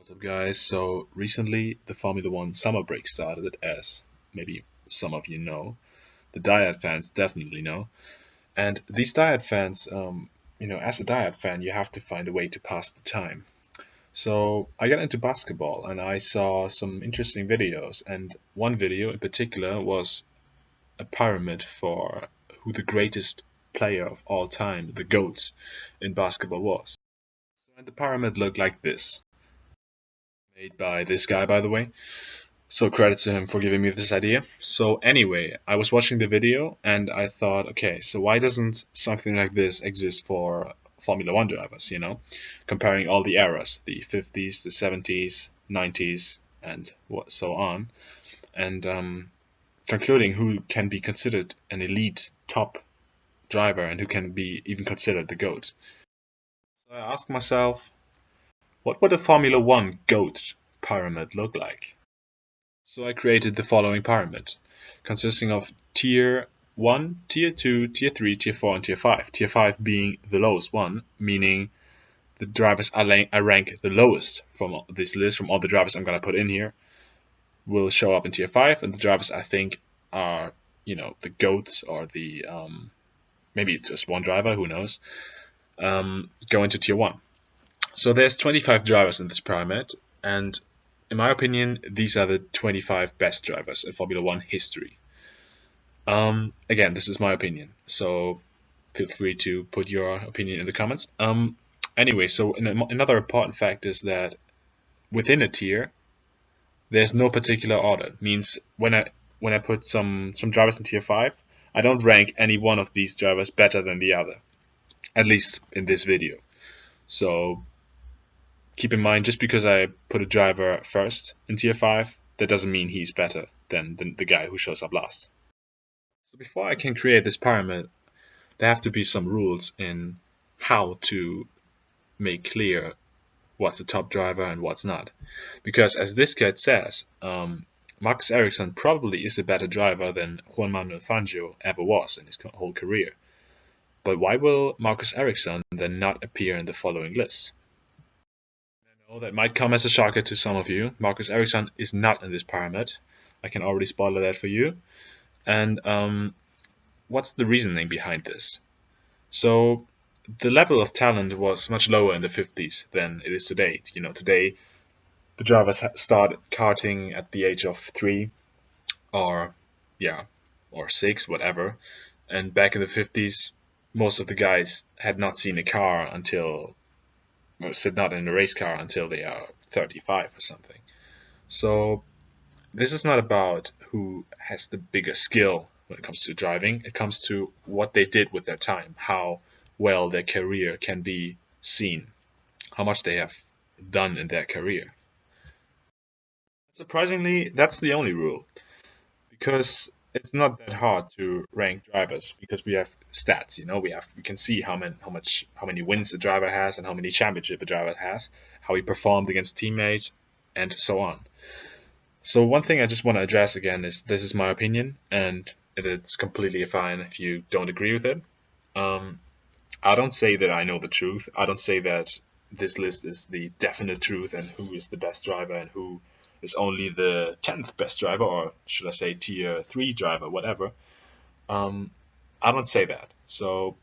What's up, guys? So recently, the Formula One summer break started, as maybe some of you know. The diehard fans definitely know. And these diehard fans, as a diehard fan, you have to find a way to pass the time. So I got into basketball and I saw some interesting videos. And one video in particular was a pyramid for who the greatest player of all time, the GOAT, in basketball was. And the pyramid looked like this, made by this guy, by the way. So credit to him for giving me this idea. So anyway, I was watching the video and I thought, okay, so why doesn't something like this exist for Formula One drivers, Comparing all the eras, the 50s, the 70s, 90s, and what so on, and concluding who can be considered an elite top driver and who can be even considered the GOAT. So I asked myself, what would a Formula One GOAT pyramid look like? So I created the following pyramid, consisting of Tier 1, Tier 2, Tier 3, Tier 4, and Tier 5. Tier 5 being the lowest one, meaning the drivers I rank the lowest from this list, from all the drivers I'm going to put in here, will show up in Tier 5, and the drivers I think are, the GOATs or the, maybe it's just one driver, who knows, go into Tier 1. So there's 25 drivers in this pyramid, and in my opinion, these are the 25 best drivers in Formula One history. Again, this is my opinion, so feel free to put your opinion in the comments. Anyway, so another important fact is that within a tier, there's no particular order. It means when I put some drivers in tier 5, I don't rank any one of these drivers better than the other, at least in this video. So keep in mind, just because I put a driver first in tier 5, that doesn't mean he's better than the guy who shows up last. So before I can create this pyramid, there have to be some rules in how to make clear what's a top driver and what's not. Because as this guide says, Marcus Ericsson probably is a better driver than Juan Manuel Fangio ever was in his whole career. But why will Marcus Ericsson then not appear in the following list? I know that might come as a shocker to some of you. Marcus Ericsson is not in this pyramid. I can already spoiler that for you. And what's the reasoning behind this? So the level of talent was much lower in the 50s than it is today. Today the drivers start karting at the age of 3 or 6, whatever. And back in the 50s, most of the guys had not seen a car until, or sit not in a race car until they are 35 or something. So this is not about who has the bigger skill when it comes to driving. It comes to what they did with their time, how well their career can be seen, how much they have done in their career. Surprisingly, that's the only rule, because it's not that hard to rank drivers because we have stats. We can see how many wins a driver has and how many championships a driver has, how he performed against teammates, and so on. So one thing I just want to address again is this is my opinion, and it's completely fine if you don't agree with it. I don't say that I know the truth. I don't say that this list is the definite truth and who is the best driver and who is only the 10th best driver, or should I say tier 3 driver, whatever. I don't say that. So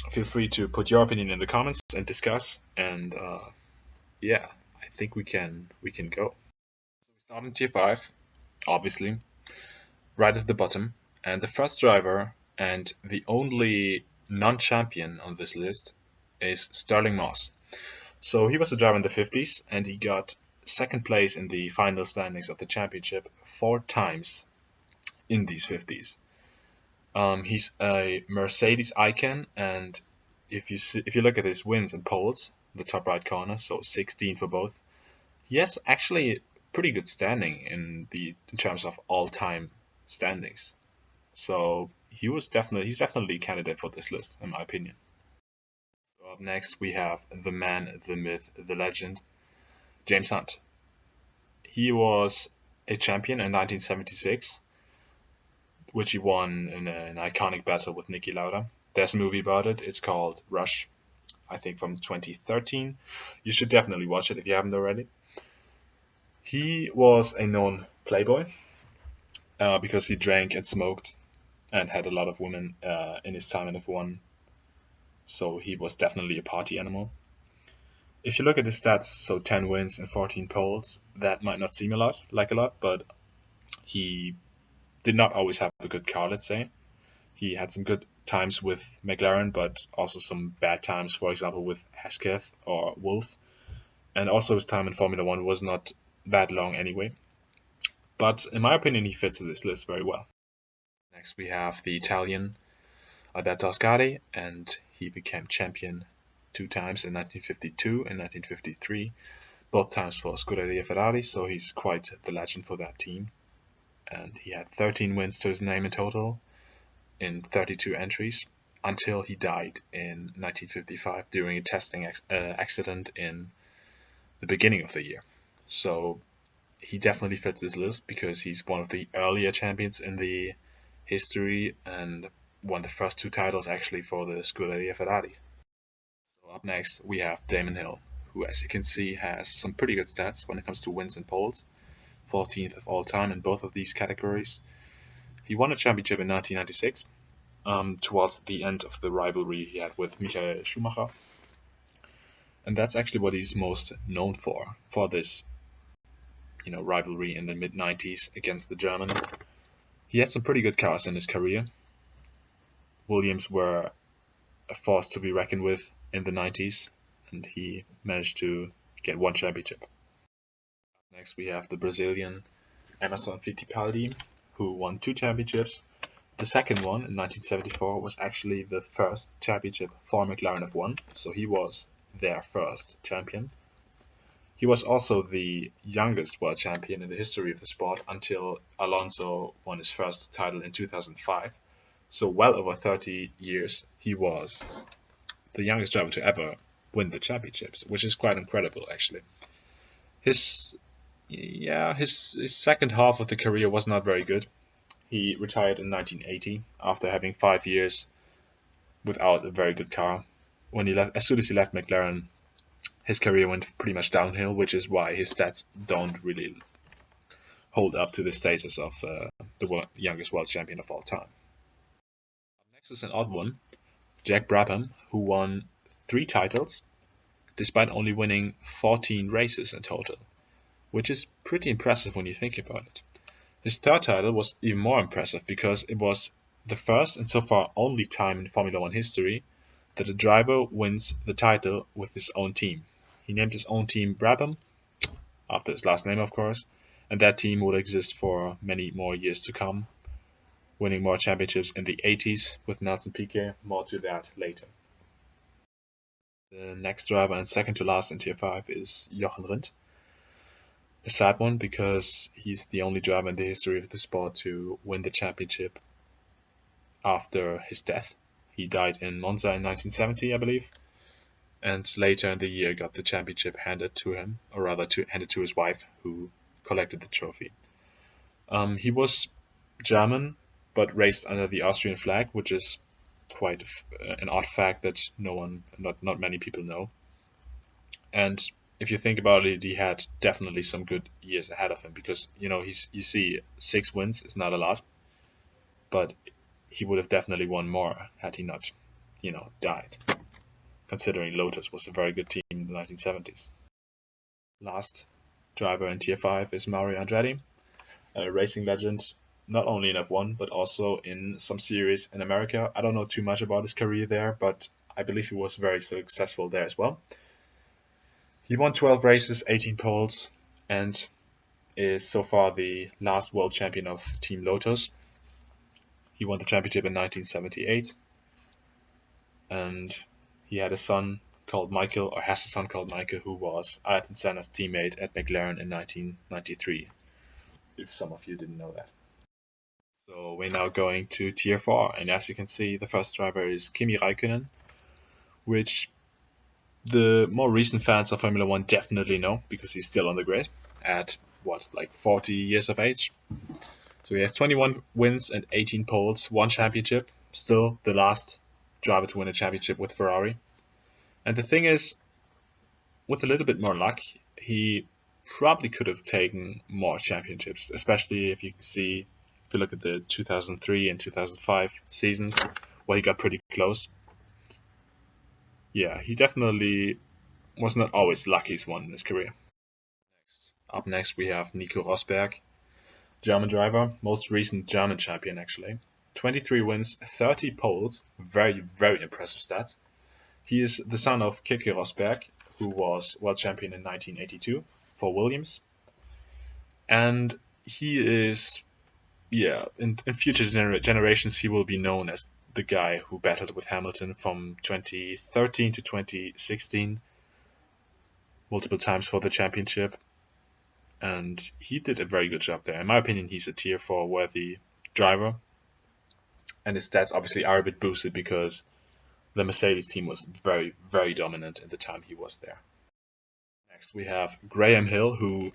feel free to put your opinion in the comments and discuss. And I think we can go. So we start in tier 5, obviously, right at the bottom. And the first driver and the only non-champion on this list is Sterling Moss. So he was a driver in the 50s and he got second place in the final standings of the championship 4 times in these 50s. He's a Mercedes icon, and if you look at his wins and poles, the top right corner, so 16 for both, he has actually pretty good standing in terms of all-time standings. So he's definitely a candidate for this list, in my opinion. So up next we have the man, the myth, the legend, James Hunt. He was a champion in 1976, which he won in an iconic battle with Niki Lauda. There's a movie about it. It's called Rush, I think from 2013. You should definitely watch it if you haven't already. He was a known playboy because he drank and smoked and had a lot of women in his time in F1. So he was definitely a party animal. If you look at his stats, so 10 wins and 14 poles, that might not seem a lot, but he did not always have a good car, let's say. He had some good times with McLaren, but also some bad times, for example, with Hesketh or Wolf. And also his time in Formula One was not that long anyway. But in my opinion, he fits this list very well. Next, we have the Italian Alberto Ascari, and he became champion 2 times in 1952 and 1953, both times for Scuderia Ferrari, so he's quite the legend for that team. And he had 13 wins to his name in total in 32 entries until he died in 1955 during a testing accident in the beginning of the year. So he definitely fits this list because he's one of the earlier champions in the history and won the first 2 titles actually for the Scuderia Ferrari. So up next we have Damon Hill, who as you can see has some pretty good stats when it comes to wins and poles, 14th of all time in both of these categories. He won a championship in 1996 towards the end of the rivalry he had with Michael Schumacher. And that's actually what he's most known for this, rivalry in the mid 90s against the German. He had some pretty good cars in his career. Williams were a force to be reckoned with in the 90s, and he managed to get 1 championship. Next, we have the Brazilian Emerson Fittipaldi, who won 2 championships. The second one in 1974 was actually the first championship for McLaren F1, so he was their first champion. He was also the youngest world champion in the history of the sport until Alonso won his first title in 2005. So well over 30 years, he was the youngest driver to ever win the championships, which is quite incredible actually. His his second half of the career was not very good. He retired in 1980 after having 5 years without a very good car. As soon as he left McLaren, his career went pretty much downhill, which is why his stats don't really hold up to the status of the youngest world champion of all time. Next is an odd one, Jack Brabham, who won 3 titles despite only winning 14 races in total, which is pretty impressive when you think about it. His third title was even more impressive because it was the first and so far only time in Formula One history that a driver wins the title with his own team. He named his own team Brabham, after his last name of course, and that team would exist for many more years to come, winning more championships in the 80s with Nelson Piquet, more to that later. The next driver and second to last in Tier 5 is Jochen Rindt. A sad one because he's the only driver in the history of the sport to win the championship after his death. He died in Monza in 1970, I believe, and later in the year got the championship handed to him, or rather handed to his wife, who collected the trophy. He was German, but raced under the Austrian flag, which is quite an odd fact that not many people know. And if you think about it, he had definitely some good years ahead of him because you see 6 wins is not a lot, but he would have definitely won more had he not, died. Considering Lotus was a very good team in the 1970s. Last driver in Tier 5 is Mario Andretti, a racing legend, not only in F1 but also in some series in America. I don't know too much about his career there, but I believe he was very successful there as well. He won 12 races, 18 poles, and is so far the last world champion of Team Lotus. He won the championship in 1978, and he had a son called Michael, or has a son called Michael, who was Ayrton Senna's teammate at McLaren in 1993, if some of you didn't know that. So we're now going to Tier 4, and as you can see, the first driver is Kimi Räikkönen, which the more recent fans of Formula 1 definitely know, because he's still on the grid at, 40 years of age? So he has 21 wins and 18 poles, 1 championship, still the last driver to win a championship with Ferrari. And the thing is, with a little bit more luck, he probably could have taken more championships, especially if you look at the 2003 and 2005 seasons where he got pretty close. Yeah, he definitely was not always the luckiest one in his career. Up next, we have Nico Rosberg, German driver, most recent German champion actually. 23 wins, 30 poles, very, very impressive stats. He is the son of Keke Rosberg, who was world champion in 1982 for Williams. And he is, yeah, in future generations, he will be known as the guy who battled with Hamilton from 2013 to 2016, multiple times for the championship. And he did a very good job there. In my opinion, he's a tier 4 worthy driver. And his stats obviously are a bit boosted because the Mercedes team was very, very dominant at the time he was there. Next, we have Graham Hill, who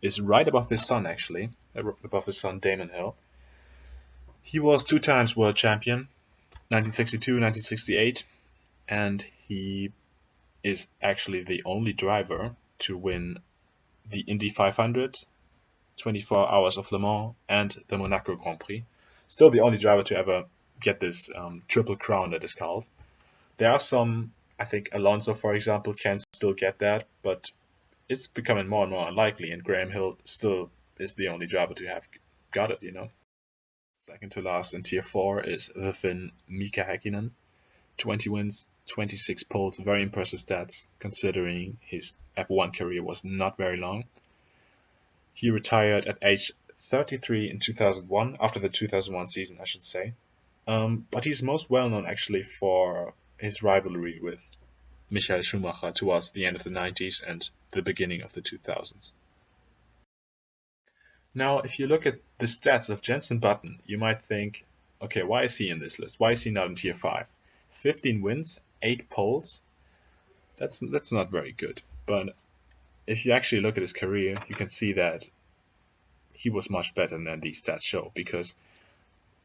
is right above his son, actually, above his son Damon Hill. He was 2 times world champion, 1962, 1968, and he is actually the only driver to win the Indy 500, 24 Hours of Le Mans, and the Monaco Grand Prix. Still the only driver to ever get this triple crown that is called. There are some, I think Alonso, for example, can still get that, but it's becoming more and more unlikely, and Graham Hill still is the only driver to have got it, Second to last in Tier 4 is the Finn Mika Häkkinen. 20 wins, 26 poles, very impressive stats, considering his F1 career was not very long. He retired at age 33 in 2001, after the 2001 season, I should say. But he's most well known actually for his rivalry with Michael Schumacher towards the end of the 90s and the beginning of the 2000s. Now, if you look at the stats of Jenson Button, you might think, okay, why is he in this list? Why is he not in Tier 5? 15 wins, 8 poles. That's not very good. But if you actually look at his career, you can see that he was much better than these stats show, because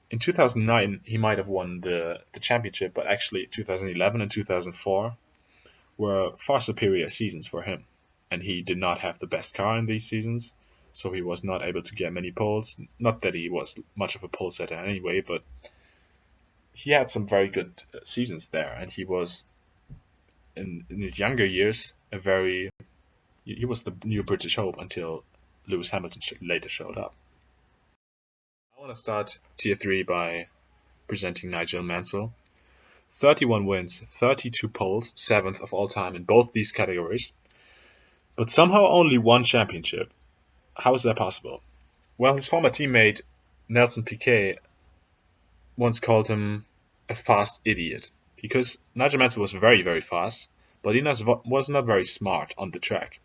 in 2009 he might have won the championship, but actually 2011 and 2004 were far superior seasons for him, and he did not have the best car in these seasons, so he was not able to get many poles. Not that he was much of a pole setter anyway, but he had some very good seasons there, and he was in his younger years he was the new British hope until Lewis Hamilton later showed up. I want to start Tier 3 by presenting Nigel Mansell. 31 wins, 32 poles, 7th of all time in both these categories, but somehow only 1 championship. How is that possible? Well, his former teammate Nelson Piquet once called him a fast idiot, because Nigel Mansell was very, very fast, but he was not very smart on the track.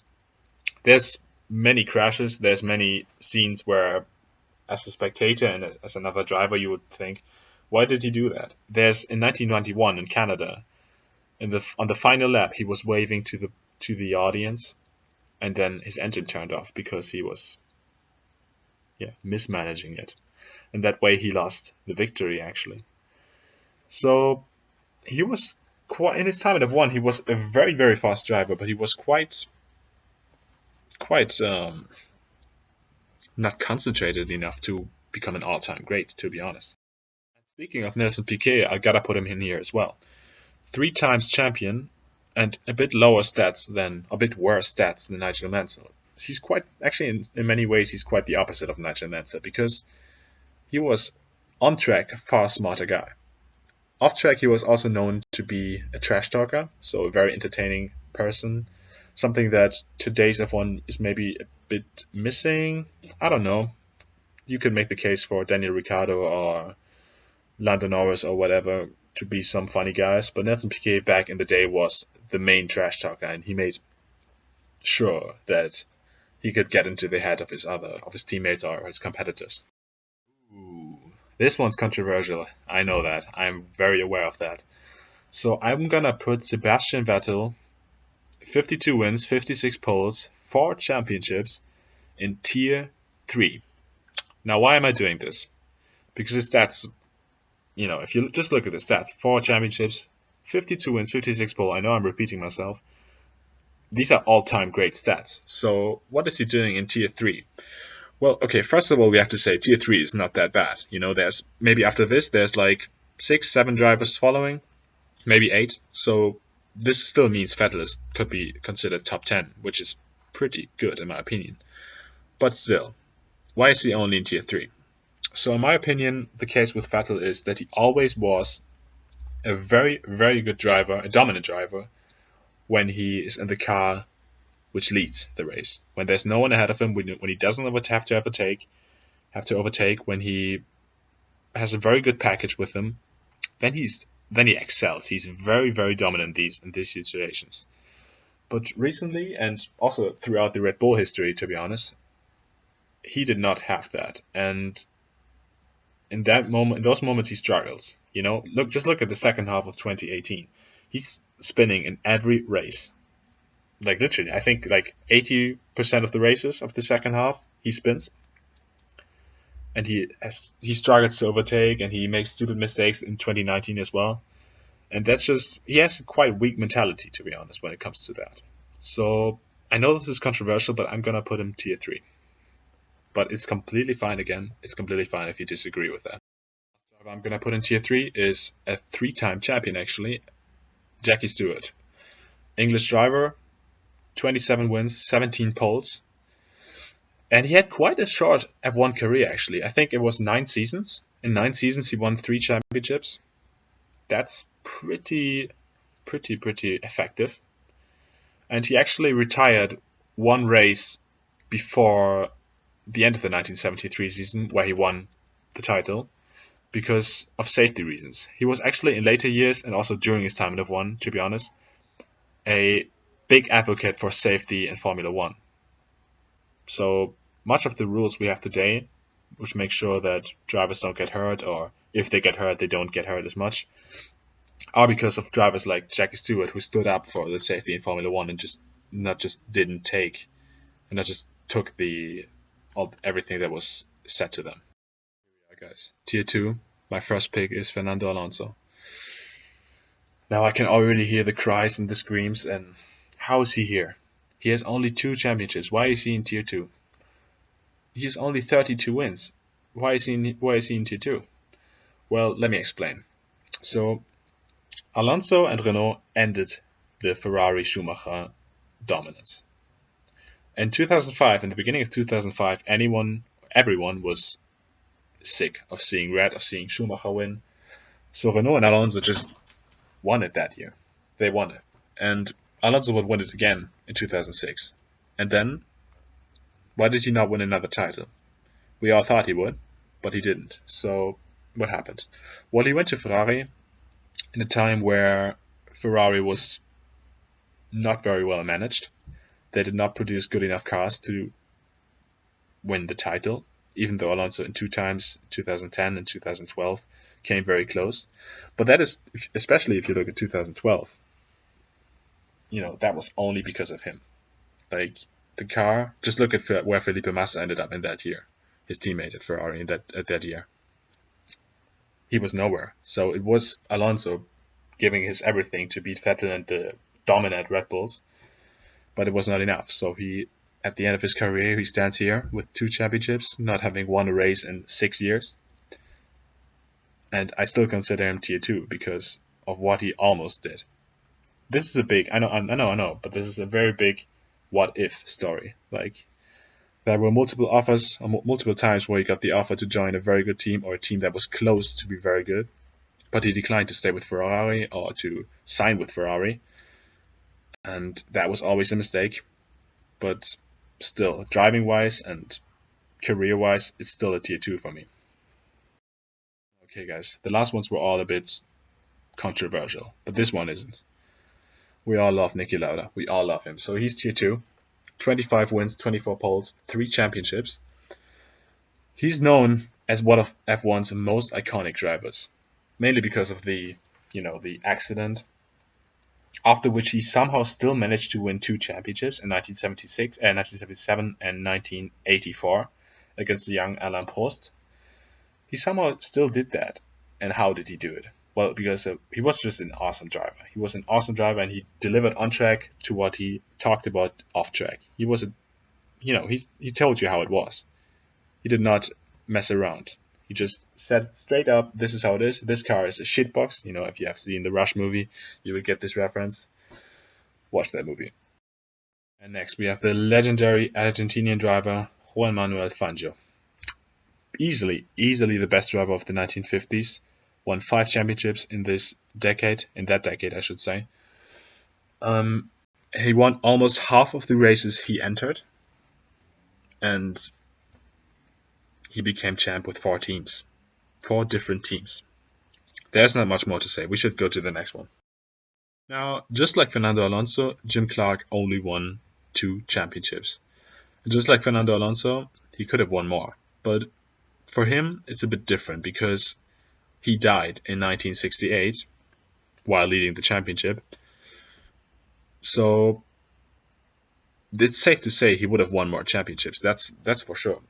There's many crashes, there's many scenes where, as a spectator and as another driver, you would think, why did he do that? There's in 1991 in Canada, on the final lap, he was waving to the audience, and then his engine turned off because he was mismanaging it. And that way he lost the victory, actually. So he was quite, in his time at F1, he was a very, very fast driver, but he was quite not concentrated enough to become an all-time great, to be honest. Speaking of Nelson Piquet, I gotta put him in here as well. 3 times champion, and a bit worse stats than Nigel Mansell. He's quite, actually in many ways, he's quite the opposite of Nigel Mansell, because he was on track a far smarter guy. Off track, he was also known to be a trash talker, so a very entertaining person. Something that today's F1 is maybe a bit missing. I don't know. You could make the case for Daniel Ricciardo or Lando Norris or whatever to be some funny guys, but Nelson Piquet back in the day was the main trash talker, and he made sure that he could get into the head of his teammates or his competitors. Ooh, this one's controversial. I know that. I'm very aware of that. So I'm gonna put Sebastian Vettel, 52 wins, 56 poles, 4 championships in Tier 3. Now, why am I doing this? Because his stats, if you just look at the stats, 4 championships, 52 wins, 56 pole. I know I'm repeating myself. These are all-time great stats. So what is he doing in tier 3? Well, okay, first of all, we have to say tier 3 is not that bad. There's maybe after this, there's like 6, 7 drivers following, maybe 8. So this still means Vettel could be considered top 10, which is pretty good in my opinion. But still, why is he only in tier 3? So in my opinion, the case with Vettel is that he always was a very, very good driver, a dominant driver, when he is in the car which leads the race. When there's no one ahead of him, when he doesn't have to overtake, when he has a very good package with him, then he excels. He's very, very dominant in these situations. But recently, and also throughout the Red Bull history, to be honest, he did not have that. And in those moments, he struggles. Just look at the second half of 2018. He's spinning in every race. Like literally, I think like 80% of the races of the second half, he spins, and he struggles to overtake, and he makes stupid mistakes in 2019 as well. And that's just he has a quite weak mentality, to be honest, when it comes to that. So I know this is controversial, but I'm gonna put him tier 3. But it's completely fine. Again, it's completely fine if you disagree with that. I'm gonna put in tier 3 is a 3-time champion, actually, Jackie Stewart. English driver, 27 wins, 17 poles. And he had quite a short F1 career, actually. I think it was 9 seasons. In 9 seasons, he won 3 championships. That's pretty effective. And he actually retired one race before the end of the 1973 season, where he won the title, because of safety reasons. He was actually in later years, and also during his time in F1, to be honest, a big advocate for safety in Formula One. So much of the rules we have today, which make sure that drivers don't get hurt, or if they get hurt, they don't get hurt as much, are because of drivers like Jackie Stewart, who stood up for the safety in Formula One and not just took everything that was said to them. Yeah, guys, tier 2. My first pick is Fernando Alonso. Now I can already hear the cries and the screams, and how is he here? He has only 2 championships. Why is he in tier 2? He has only 32 wins. Why is he in tier 2? Well, let me explain. So Alonso and Renault ended the Ferrari Schumacher dominance. In 2005, in the beginning of 2005, everyone was sick of seeing red, of seeing Schumacher win. So Renault and Alonso just won it that year. They won it. And Alonso would win it again in 2006. And then, why did he not win another title? We all thought he would, but he didn't. So, what happened? Well, he went to Ferrari in a time where Ferrari was not very well managed. They did not produce good enough cars to win the title, even though Alonso in 2 times, 2010 and 2012, came very close. But that is, especially if you look at 2012, that was only because of him. Like, the car, just look at where Felipe Massa ended up in that year, his teammate at Ferrari at that year. He was nowhere. So it was Alonso giving his everything to beat Vettel and the dominant Red Bulls, but it was not enough. So at the end of his career, he stands here with 2 championships, not having won a race in 6 years. And I still consider him tier 2 because of what he almost did. This is a big, I know, but this is a very big what if story. Like, there were multiple offers, multiple times where he got the offer to join a very good team or a team that was close to be very good, but he declined to stay with Ferrari or to sign with Ferrari. And that was always a mistake. But still, driving-wise and career-wise, it's still a tier 2 for me. Okay, guys, the last ones were all a bit controversial, but this one isn't. We all love Niki Lauda. We all love him. So he's tier 2. 25 wins, 24 poles, 3 championships. He's known as one of F1's most iconic drivers, mainly because of the accident, after which he somehow still managed to win 2 championships in 1976, 1977 and 1984 against the young Alain Prost. He somehow still did that. And how did he do it? Well, because he was just an awesome driver. He was an awesome driver, and he delivered on track to what he talked about off track. He was a, he told you how it was. He did not mess around. He just said straight up, "This is how it is. This car is a shitbox." If you have seen the Rush movie, you will get this reference. Watch that movie. And next, we have the legendary Argentinian driver Juan Manuel Fangio. Easily the best driver of the 1950s. Won 5 championships in that decade, I should say. He won almost half of the races he entered, and he became champ with 4 different teams. There's not much more to say. We should go to the next one. Now, just like Fernando Alonso, Jim Clark only won 2 championships. And just like Fernando Alonso, he could have won more. But for him, it's a bit different because he died in 1968 while leading the championship. So it's safe to say he would have won more championships. That's for sure.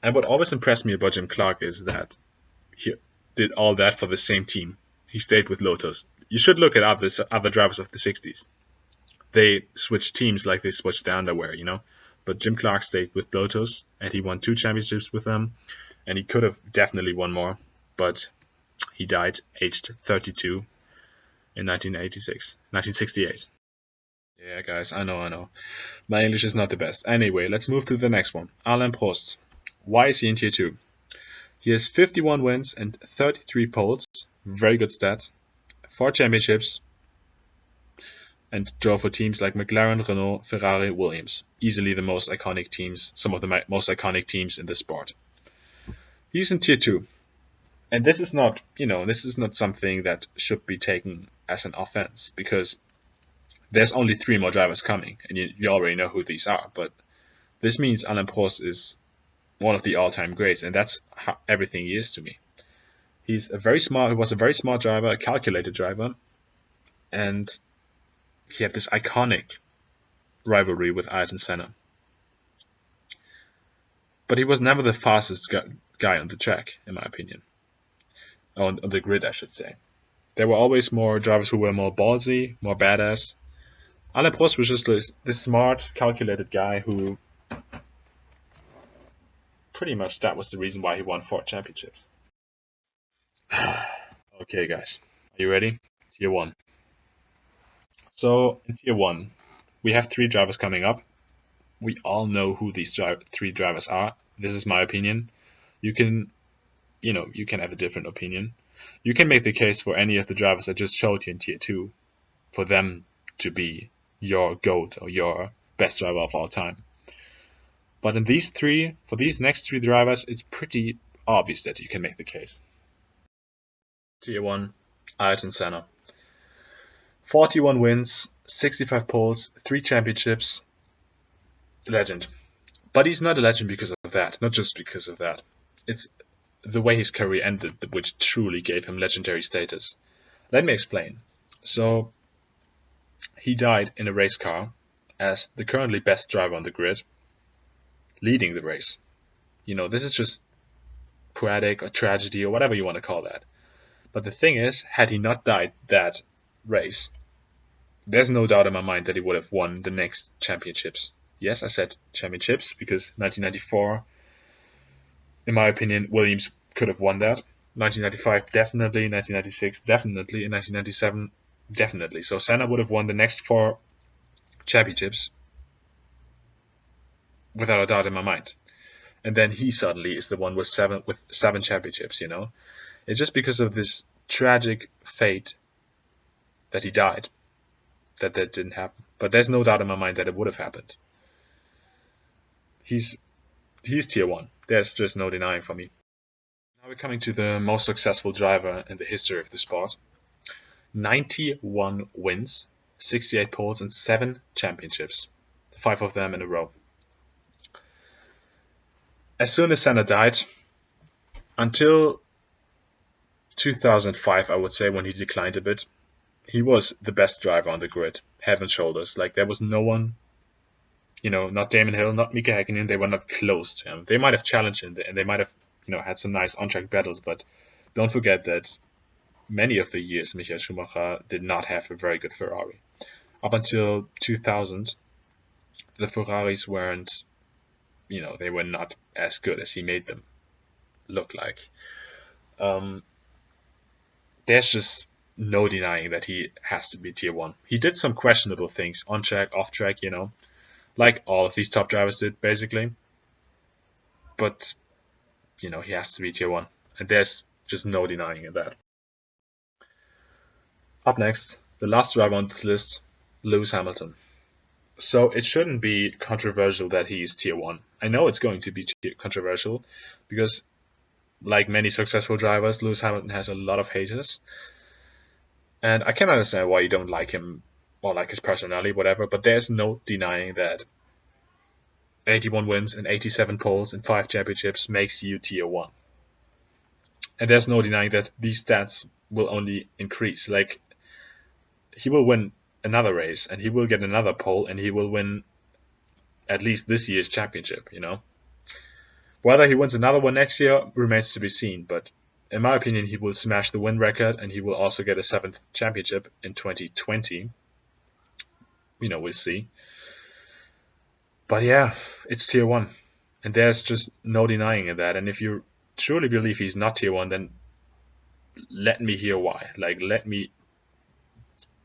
And what always impressed me about Jim Clark is that he did all that for the same team. He stayed with Lotus. You should look at other drivers of the 60s. They switched teams like they switched the underwear, But Jim Clark stayed with Lotus, and he won 2 championships with them. And he could have definitely won more, but he died aged 32 in 1968. Yeah, guys, I know. My English is not the best. Anyway, let's move to the next one. Alain Prost. Why is he in Tier 2? He has 51 wins and 33 poles. Very good stats. 4 championships. And drove for teams like McLaren, Renault, Ferrari, Williams. Easily the most iconic teams, some of the most iconic teams in the sport. He's in Tier 2. And this is not something that should be taken as an offense, because there's only 3 more drivers coming, and you already know who these are. But this means Alain Prost is one of the all-time greats, and that's everything he is to me. He was a very smart driver, a calculated driver, and he had this iconic rivalry with Ayrton Senna. But he was never the fastest guy on the track, in my opinion. On the grid, I should say. There were always more drivers who were more ballsy, more badass. Alain Prost was just this smart, calculated guy who pretty much that was the reason why he won 4 championships. Okay, guys. Are you ready? Tier 1. So, in Tier 1, we have 3 drivers coming up. We all know who these 3 drivers are. This is my opinion. You can have a different opinion. You can make the case for any of the drivers I just showed you in Tier 2 for them to be your GOAT or your best driver of all time. But for these next 3 drivers, it's pretty obvious that you can make the case. Tier 1, Ayrton Senna. 41 wins, 65 poles, 3 championships. Legend. But he's not a legend because of that, not just because of that. It's the way his career ended which truly gave him legendary status. Let me explain. So, he died in a race car as the currently best driver on the grid, leading the race. This is just poetic or tragedy or whatever you want to call that. But the thing is, had he not died that race, there's no doubt in my mind that he would have won the next championships. Yes, I said championships because 1994, in my opinion, Williams could have won that. 1995, definitely. 1996, definitely. In 1997, definitely. So Senna would have won the next 4 championships without a doubt in my mind. And then he suddenly is the one with 7 championships, It's just because of this tragic fate that he died that didn't happen. But there's no doubt in my mind that it would have happened. He's Tier 1. There's just no denying for me. Now we're coming to the most successful driver in the history of the sport. 91 wins, 68 poles, and 7 championships. 5 of them in a row. As soon as Senna died, until 2005, I would say, when he declined a bit, he was the best driver on the grid, head and shoulders. Like, there was no one, not Damon Hill, not Mika Häkkinen, they were not close to him. They might have challenged him, and they might have, had some nice on-track battles, but don't forget that many of the years Michael Schumacher did not have a very good Ferrari. Up until 2000, the Ferraris weren't, they were not as good as he made them look like. Um, there's just no denying that he has to be tier one. He did some questionable things on track, off track, like all of these top drivers did basically. But he has to be tier one, and there's just no denying that. Up next, the last driver on this list, Lewis Hamilton. So it shouldn't be controversial that he is tier one. I know it's going to be controversial because, like many successful drivers, Lewis Hamilton has a lot of haters. And I can understand why you don't like him or like his personality, whatever, but there's no denying that 81 wins and 87 poles and 5 championships makes you tier 1. And there's no denying that these stats will only increase. Like, he will win another race and he will get another pole and he will win at least this year's championship. Whether he wins another one next year remains to be seen, but in my opinion, he will smash the win record and he will also get a 7th championship in 2020. We'll see. But yeah, it's tier 1. And there's just no denying that. And if you truly believe he's not tier 1, then let me hear why. Like,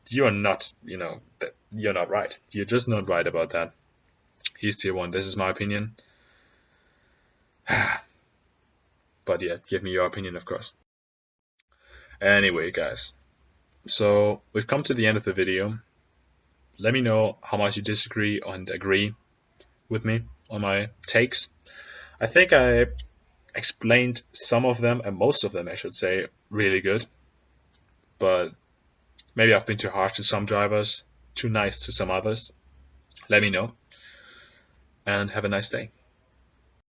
you're not, you're not right. You're just not right about that. He's tier 1. This is my opinion. But yeah, give me your opinion, of course. Anyway, guys. So we've come to the end of the video. Let me know how much you disagree and agree with me on my takes. I think I explained some of them, and most of them, I should say, really good. But maybe I've been too harsh to some drivers, too nice to some others. Let me know, and have a nice day.